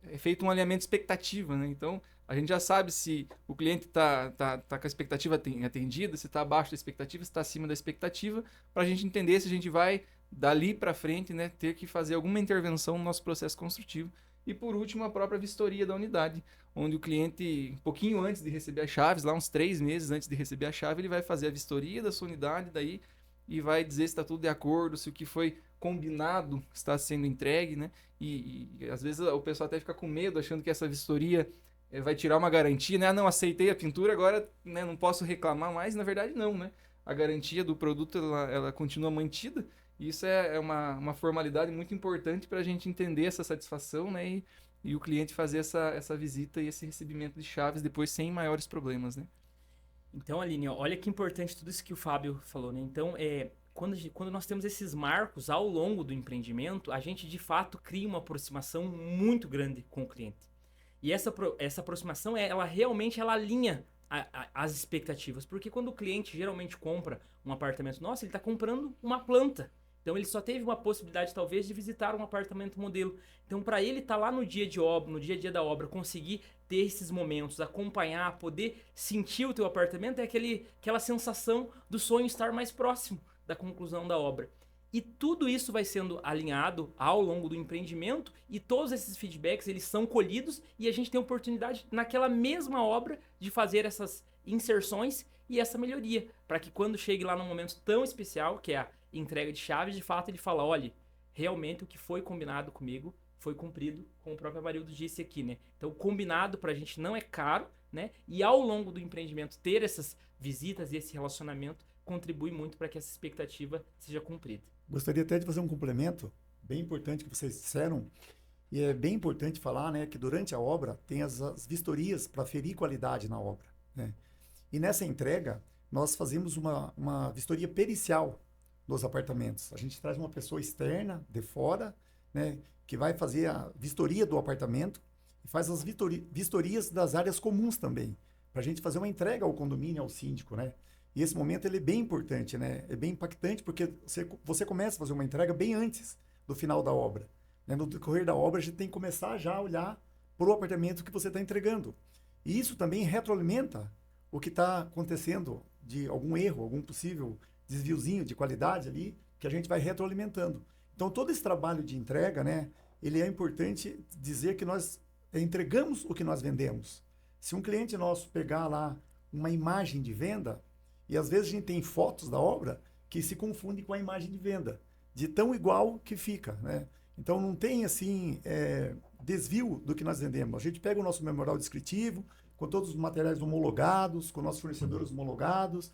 é feito um alinhamento de expectativa, né? Então, a gente já sabe se o cliente tá com a expectativa atendida, se está abaixo da expectativa, se está acima da expectativa, para a gente entender se a gente vai, dali para frente, né, ter que fazer alguma intervenção no nosso processo construtivo. E, por último, a própria vistoria da unidade, onde o cliente, um pouquinho antes de receber as chaves, lá uns 3 meses antes de receber a chave, ele vai fazer a vistoria da sua unidade daí e vai dizer se está tudo de acordo, se o que foi combinado está sendo entregue, né? E às vezes o pessoal até fica com medo, achando que essa vistoria vai tirar uma garantia, né? Ah, não, aceitei a pintura, agora, né, não posso reclamar mais. Na verdade, não, né? A garantia do produto, ela continua mantida. E isso é uma formalidade muito importante para a gente entender essa satisfação, né? E o cliente fazer essa visita e esse recebimento de chaves depois sem maiores problemas, né? Então, Aline, olha que importante tudo isso que o Fábio falou, né? Então, quando nós temos esses marcos ao longo do empreendimento, a gente, de fato, cria uma aproximação muito grande com o cliente. E essa aproximação, ela realmente alinha as expectativas. Porque quando o cliente geralmente compra um apartamento nosso, ele está comprando uma planta. Então, ele só teve uma possibilidade, talvez, de visitar um apartamento modelo. Então, para ele estar lá no dia a dia da obra, conseguir ter esses momentos, acompanhar, poder sentir o teu apartamento, é aquela sensação do sonho estar mais próximo da conclusão da obra. E tudo isso vai sendo alinhado ao longo do empreendimento e todos esses feedbacks, eles são colhidos e a gente tem a oportunidade naquela mesma obra de fazer essas inserções e essa melhoria, para que quando chegue lá num momento tão especial, que é a entrega de chaves, de fato ele fala, olha, realmente o que foi combinado comigo foi cumprido, como o próprio Amarildo disse aqui, né? Então o combinado pra gente não é caro, né? E ao longo do empreendimento ter essas visitas e esse relacionamento contribui muito para que essa expectativa seja cumprida. Gostaria até de fazer um complemento bem importante que vocês disseram, e é bem importante falar, né, que durante a obra tem as vistorias para aferir qualidade na obra, né? E nessa entrega, nós fazemos uma vistoria pericial dos apartamentos. A gente traz uma pessoa externa, de fora, né, que vai fazer a vistoria do apartamento e faz as vistorias das áreas comuns também, para a gente fazer uma entrega ao condomínio, ao síndico, né? E esse momento ele é bem importante, né? É bem impactante porque você começa a fazer uma entrega bem antes do final da obra, né? No decorrer da obra, a gente tem que começar já a olhar para o apartamento que você está entregando. E isso também retroalimenta o que está acontecendo de algum erro, algum possível desviozinho de qualidade ali, que a gente vai retroalimentando. Então, todo esse trabalho de entrega, né? Ele é importante dizer que nós entregamos o que nós vendemos. Se um cliente nosso pegar lá uma imagem de venda, e às vezes a gente tem fotos da obra que se confundem com a imagem de venda, de tão igual que fica, né? Então não tem assim desvio do que nós vendemos. A gente pega o nosso memorial descritivo, com todos os materiais homologados, com nossos fornecedores homologados.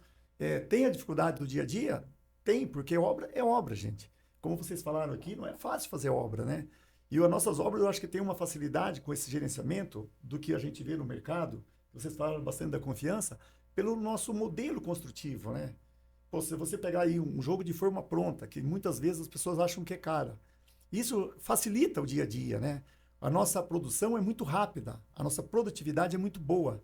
Tem a dificuldade do dia a dia? Tem, porque obra é obra, gente. Como vocês falaram aqui, não é fácil fazer obra, né? E as nossas obras, eu acho que tem uma facilidade com esse gerenciamento do que a gente vê no mercado. Vocês falaram bastante da confiança, pelo nosso modelo construtivo, né? Pô, se você pegar aí um jogo de forma pronta, que muitas vezes as pessoas acham que é cara, isso facilita o dia a dia, né? A nossa produção é muito rápida, a nossa produtividade é muito boa,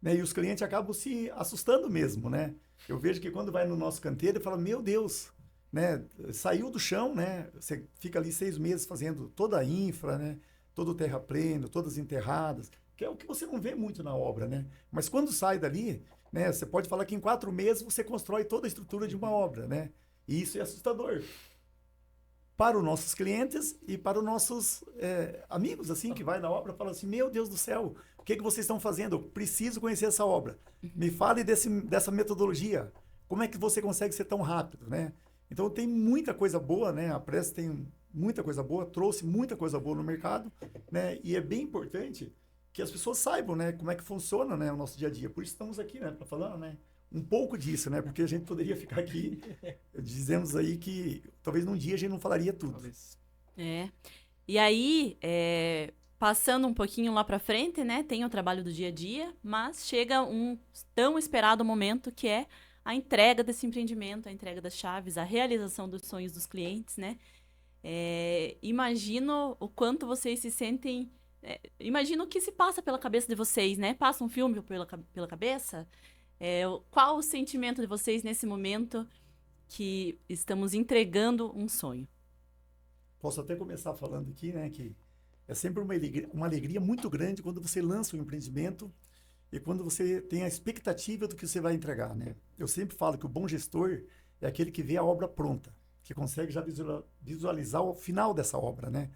né? E os clientes acabam se assustando mesmo, né? Eu vejo que quando vai no nosso canteiro, ele fala, meu Deus, né? Saiu do chão, né? Você fica ali 6 meses fazendo toda a infra, né? Todo o terrapleno, todas as enterradas, que é o que você não vê muito na obra, né? Mas quando sai dali, né? Você pode falar que em 4 meses você constrói toda a estrutura de uma obra, né? E isso é assustador para os nossos clientes e para os nossos amigos, assim, que vai na obra e falam assim, meu Deus do céu, o que vocês estão fazendo? Eu preciso conhecer essa obra. Me fale dessa metodologia. Como é que você consegue ser tão rápido, né? Então, tem muita coisa boa, né? A Presta tem muita coisa boa, trouxe muita coisa boa no mercado, né? E é bem importante que as pessoas saibam, né, como é que funciona, né, o nosso dia a dia. Por isso estamos aqui, né, para falar, né, um pouco disso, né, porque a gente poderia ficar aqui dizemos aí que talvez num dia a gente não falaria tudo. Talvez. E aí, passando um pouquinho lá para frente, né, tem o trabalho do dia a dia, mas chega um tão esperado momento que é a entrega desse empreendimento, a entrega das chaves, a realização dos sonhos dos clientes, né. Imagino o quanto vocês se sentem... imagino o que se passa pela cabeça de vocês, né? Passa um filme pela cabeça? Qual o sentimento de vocês nesse momento que estamos entregando um sonho? Posso até começar falando aqui, né, que é sempre uma alegria muito grande quando você lança um empreendimento e quando você tem a expectativa do que você vai entregar, né? Eu sempre falo que o bom gestor é aquele que vê a obra pronta, que consegue já visualizar o final dessa obra, né?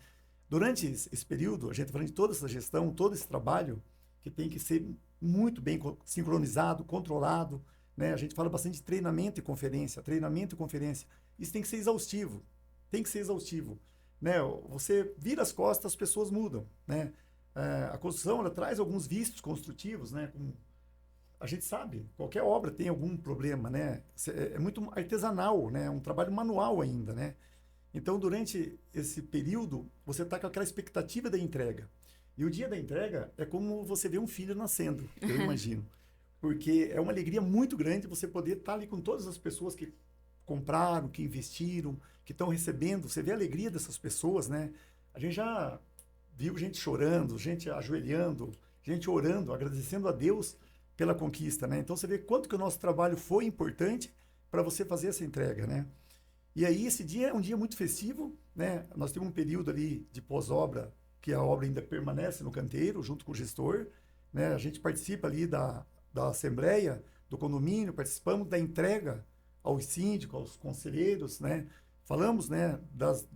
Durante esse período, a gente está falando de toda essa gestão, todo esse trabalho, que tem que ser muito bem sincronizado, controlado, né? A gente fala bastante de treinamento e conferência. Isso tem que ser exaustivo. Né? Você vira as costas, as pessoas mudam, né? A construção, ela traz alguns vícios construtivos, né? Como a gente sabe, qualquer obra tem algum problema, né? É muito artesanal, né? É um trabalho manual ainda, né? Então, durante esse período, você está com aquela expectativa da entrega. E o dia da entrega é como você vê um filho nascendo, eu imagino. Porque é uma alegria muito grande você poder estar ali com todas as pessoas que compraram, que investiram, que estão recebendo. Você vê a alegria dessas pessoas, né? A gente já viu gente chorando, gente ajoelhando, gente orando, agradecendo a Deus pela conquista, né? Então, você vê quanto que o nosso trabalho foi importante para você fazer essa entrega, né? E aí, esse dia é um dia muito festivo, né? Nós temos um período ali de pós-obra, que a obra ainda permanece no canteiro, junto com o gestor, né? A gente participa ali da assembleia, do condomínio, participamos da entrega aos síndicos, aos conselheiros, né? falamos, né, das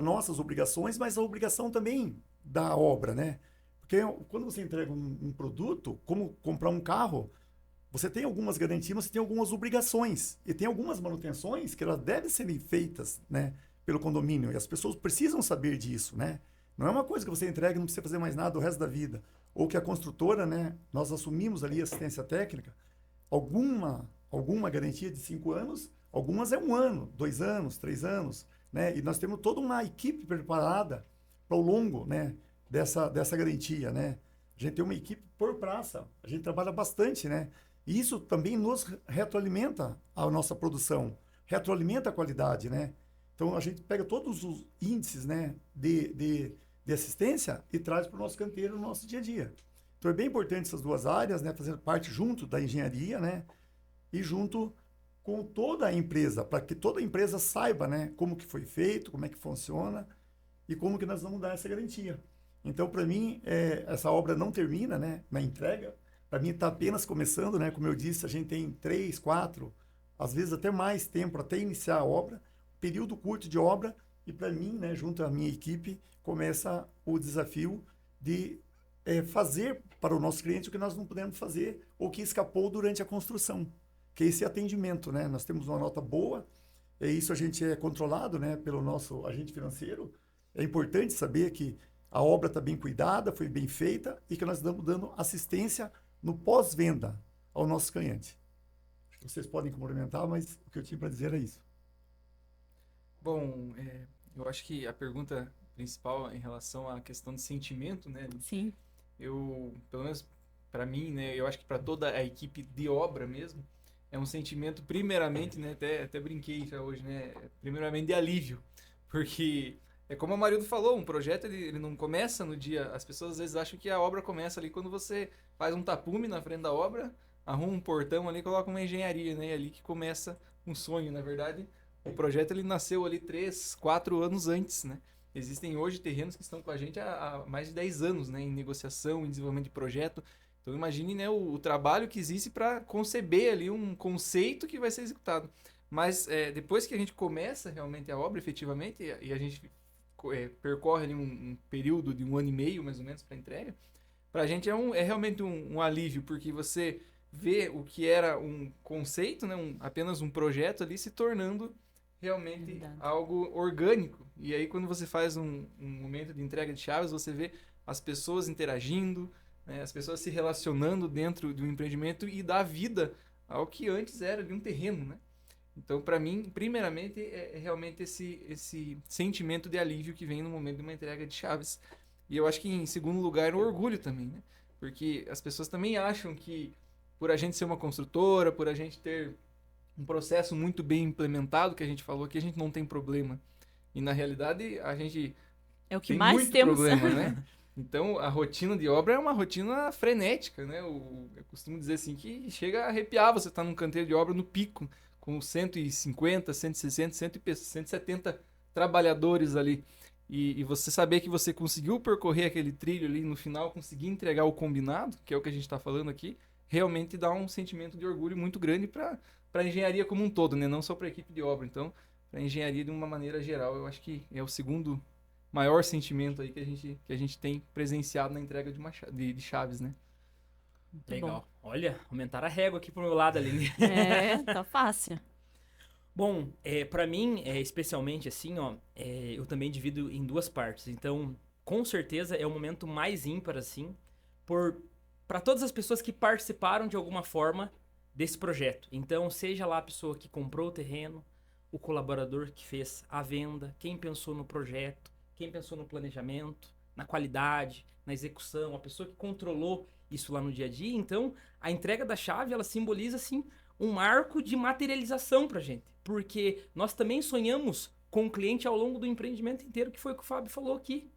nossas obrigações, mas a obrigação também da obra, né? Porque quando você entrega um produto, como comprar um carro, você tem algumas garantias, mas você tem algumas obrigações. E tem algumas manutenções que elas devem ser feitas, né, pelo condomínio. E as pessoas precisam saber disso, né? Não é uma coisa que você entrega e não precisa fazer mais nada o resto da vida. Ou que a construtora, né, nós assumimos ali assistência técnica, alguma garantia de 5 anos, algumas é 1 ano, 2 anos, 3 anos, né? E nós temos toda uma equipe preparada para o longo, né, dessa garantia, né? A gente tem uma equipe por praça, a gente trabalha bastante, né? E isso também nos retroalimenta a nossa produção, retroalimenta a qualidade, né? Então a gente pega todos os índices, né, de assistência e traz para o nosso canteiro no nosso dia a dia. Então é bem importante essas duas áreas, né, fazendo parte junto da engenharia, né, e junto com toda a empresa, para que toda a empresa saiba, né, como que foi feito, como é que funciona e como que nós vamos dar essa garantia. Então, para mim, essa obra não termina, né, na entrega. Para mim, está apenas começando, né? Como eu disse, a gente tem 3, 4, às vezes até mais tempo até iniciar a obra, período curto de obra, e para mim, né, junto à minha equipe, começa o desafio de fazer para o nosso cliente o que nós não pudemos fazer ou que escapou durante a construção, que é esse atendimento, né? Nós temos uma nota boa, isso a gente é controlado, né, pelo nosso agente financeiro. É importante saber que a obra está bem cuidada, foi bem feita e que nós estamos dando assistência no pós-venda ao nosso cliente. Vocês podem complementar, mas o que eu tinha para dizer é isso. Bom, eu acho que a pergunta principal em relação à questão de sentimento, né? Sim. Pelo menos para mim, né? Eu acho que para toda a equipe de obra mesmo, é um sentimento primeiramente, né? Até brinquei já hoje, né? Primeiramente de alívio, porque é como a Marildo falou, um projeto ele não começa no dia. As pessoas às vezes acham que a obra começa ali quando você faz um tapume na frente da obra, arruma um portão ali, coloca uma engenharia, né? É ali que começa um sonho, na verdade. O projeto ele nasceu ali 3, 4 anos antes, né? Existem hoje terrenos que estão com a gente há mais de 10 anos, né? Em negociação, em desenvolvimento de projeto. Então imagine, né, o trabalho que existe para conceber ali um conceito que vai ser executado. Mas depois que a gente começa realmente a obra, efetivamente, e a gente percorre ali um período de 1 ano e meio, mais ou menos, para entrega, para a gente é realmente um alívio, porque você vê o que era um conceito, né, apenas um projeto ali, se tornando realmente Verdade. algo orgânico. E aí, quando você faz um momento de entrega de chaves, você vê as pessoas interagindo, né, as pessoas se relacionando dentro de um empreendimento e dá vida ao que antes era de um terreno, né? Então, para mim, primeiramente, é realmente esse sentimento de alívio que vem no momento de uma entrega de chaves. E eu acho que, em segundo lugar, o orgulho também, né? Porque as pessoas também acham que, por a gente ser uma construtora, por a gente ter um processo muito bem implementado, que a gente falou aqui, a gente não tem problema. E, na realidade, a gente É o que tem mais muito temos. problema, né? Então, a rotina de obra é uma rotina frenética, né? Eu costumo dizer assim que chega a arrepiar você estar num canteiro de obra no pico, com 150, 160, 170 trabalhadores ali. E você saber que você conseguiu percorrer aquele trilho ali no final, conseguir entregar o combinado, que é o que a gente está falando aqui, realmente dá um sentimento de orgulho muito grande para a engenharia como um todo, né? Não só para a equipe de obra. Então, para a engenharia de uma maneira geral, eu acho que é o segundo maior sentimento aí que a gente tem presenciado na entrega de chaves, né? Muito Legal. bom. Olha, aumentaram a régua aqui pro meu lado, Aline. Tá fácil. Bom, para mim, especialmente assim, ó, eu também divido em duas partes. Então, com certeza é o momento mais ímpar, assim, para todas as pessoas que participaram de alguma forma desse projeto. Então, seja lá a pessoa que comprou o terreno, o colaborador que fez a venda, quem pensou no projeto, quem pensou no planejamento, na qualidade, na execução, a pessoa que controlou isso lá no dia a dia. Então, a entrega da chave, ela simboliza, assim, um marco de materialização pra gente. Porque nós também sonhamos com o cliente ao longo do empreendimento inteiro, que foi o que o Fábio falou aqui.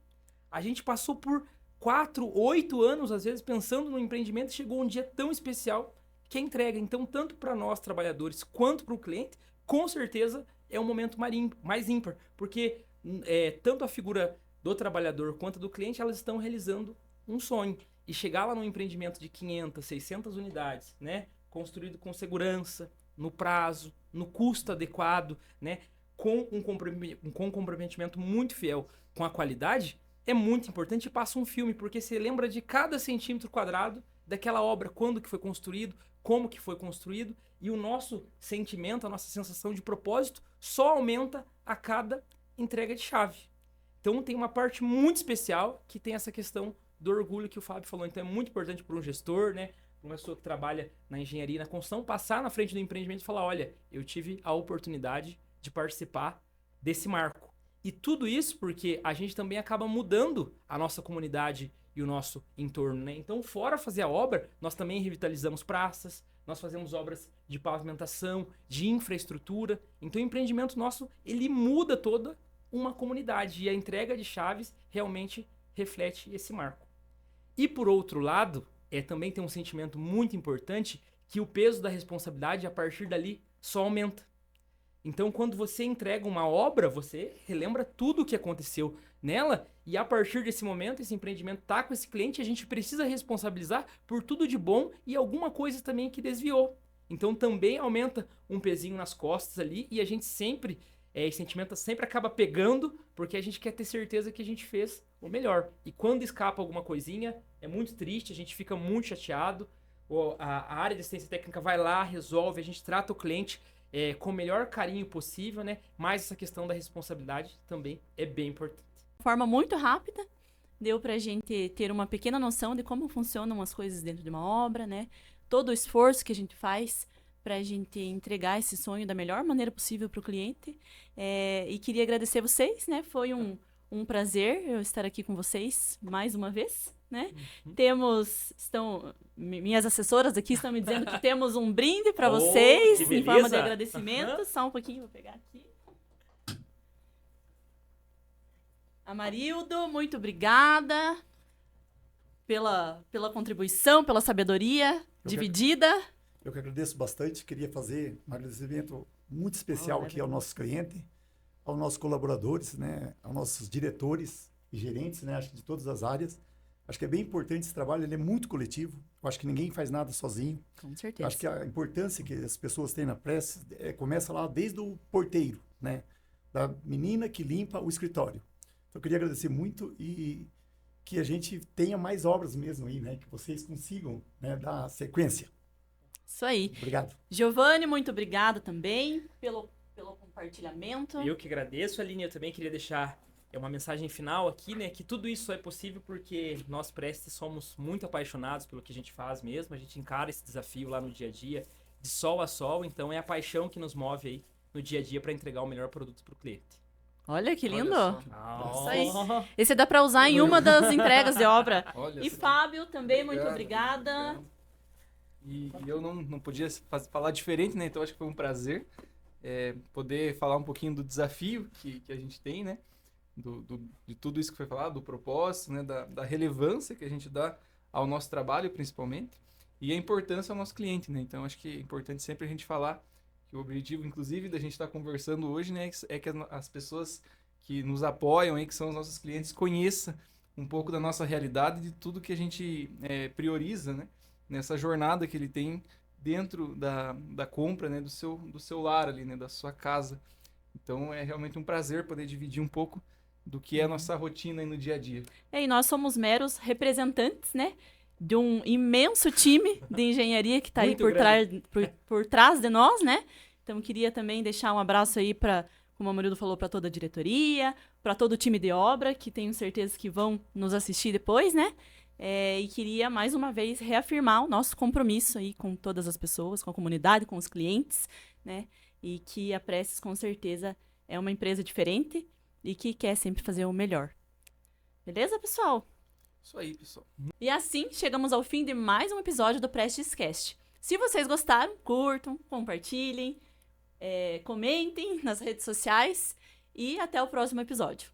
A gente passou por 4, 8 anos, às vezes, pensando no empreendimento, e chegou um dia tão especial que é a entrega. Então, tanto para nós, trabalhadores, quanto para o cliente, com certeza é um momento mais ímpar. Porque tanto a figura do trabalhador quanto do cliente, elas estão realizando um sonho. E chegar lá num empreendimento de 500, 600 unidades, né? Construído com segurança, no prazo, no custo adequado, né? com um comprometimento muito fiel com a qualidade, é muito importante e passa um filme, porque você lembra de cada centímetro quadrado daquela obra, quando que foi construído, como que foi construído, e o nosso sentimento, a nossa sensação de propósito só aumenta a cada entrega de chave. Então tem uma parte muito especial que tem essa questão do orgulho que o Fábio falou. Então é muito importante para um gestor, né, para uma pessoa que trabalha na engenharia e na construção, passar na frente do empreendimento e falar, olha, eu tive a oportunidade de participar desse marco. E tudo isso porque a gente também acaba mudando a nossa comunidade e o nosso entorno, né? Então, fora fazer a obra, nós também revitalizamos praças, nós fazemos obras de pavimentação, de infraestrutura. Então, o empreendimento nosso, ele muda toda uma comunidade e a entrega de chaves realmente reflete esse marco. E, por outro lado, também tem um sentimento muito importante que o peso da responsabilidade, a partir dali, só aumenta. Então, quando você entrega uma obra, você relembra tudo o que aconteceu nela e a partir desse momento, esse empreendimento está com esse cliente, a gente precisa responsabilizar por tudo de bom e alguma coisa também que desviou. Então, também aumenta um pezinho nas costas ali e a gente sempre, esse sentimento sempre acaba pegando porque a gente quer ter certeza que a gente fez o melhor. E quando escapa alguma coisinha, é muito triste, a gente fica muito chateado, a área de assistência técnica vai lá, resolve, a gente trata o cliente com o melhor carinho possível, né? Mas essa questão da responsabilidade também é bem importante. De forma muito rápida, deu pra gente ter uma pequena noção de como funcionam as coisas dentro de uma obra, né? Todo o esforço que a gente faz pra gente entregar esse sonho da melhor maneira possível pro cliente. E queria agradecer vocês, né? Foi um prazer eu estar aqui com vocês mais uma vez, né? Minhas assessoras aqui estão me dizendo que temos um brinde para vocês em forma de agradecimento. Só um pouquinho, vou pegar aqui. Amarildo, muito obrigada pela contribuição, pela sabedoria dividida. Eu que agradeço bastante. Queria fazer um agradecimento muito especial aqui ao nosso cliente, aos nossos colaboradores, né? Aos nossos diretores e gerentes, né? Acho que de todas as áreas. Acho que é bem importante esse trabalho, ele é muito coletivo. Eu acho que ninguém faz nada sozinho. Com certeza. Acho que a importância que as pessoas têm na Prestes começa lá desde o porteiro, né? Da menina que limpa o escritório. Então, eu queria agradecer muito e que a gente tenha mais obras mesmo aí, né? Que vocês consigam, né, dar sequência. Isso aí. Obrigado. Giovanni, muito obrigada também pelo compartilhamento. Eu que agradeço, Aline. Eu também queria deixar uma mensagem final aqui, né? Que tudo isso só é possível porque nós Prestes somos muito apaixonados pelo que a gente faz mesmo. A gente encara esse desafio lá no dia a dia, de sol a sol. Então, é a paixão que nos move aí no dia a dia para entregar o melhor produto para o cliente. Olha que lindo. Isso aí. Esse dá para usar em uma das entregas de obra. Olha, e Fábio, também muito obrigada. E eu não podia falar diferente, né? Então acho que foi um prazer poder falar um pouquinho do desafio que a gente tem, né? De tudo isso que foi falado, do propósito, né? Da relevância que a gente dá ao nosso trabalho, principalmente, e a importância ao nosso cliente, né? Então acho que é importante sempre a gente falar que o objetivo, inclusive, da gente estar conversando hoje, né, é que as pessoas que nos apoiam, aí, que são os nossos clientes, conheçam um pouco da nossa realidade, de tudo que a gente prioriza, né, nessa jornada que ele tem dentro da compra, né, do seu lar ali, né, da sua casa. Então é realmente um prazer poder dividir um pouco do que é a nossa rotina aí no dia a dia. E nós somos meros representantes, né, de um imenso time de engenharia que está aí por trás de nós, né? Então, queria também deixar um abraço aí para, como o Amarildo falou, para toda a diretoria, para todo o time de obra, que tenho certeza que vão nos assistir depois, né? E queria, mais uma vez, reafirmar o nosso compromisso aí com todas as pessoas, com a comunidade, com os clientes, né? E que a Prestes, com certeza, é uma empresa diferente e que quer sempre fazer o melhor. Beleza, pessoal? Isso aí, pessoal. E assim, chegamos ao fim de mais um episódio do Prestes Cast. Se vocês gostaram, curtam, compartilhem, comentem nas redes sociais e até o próximo episódio.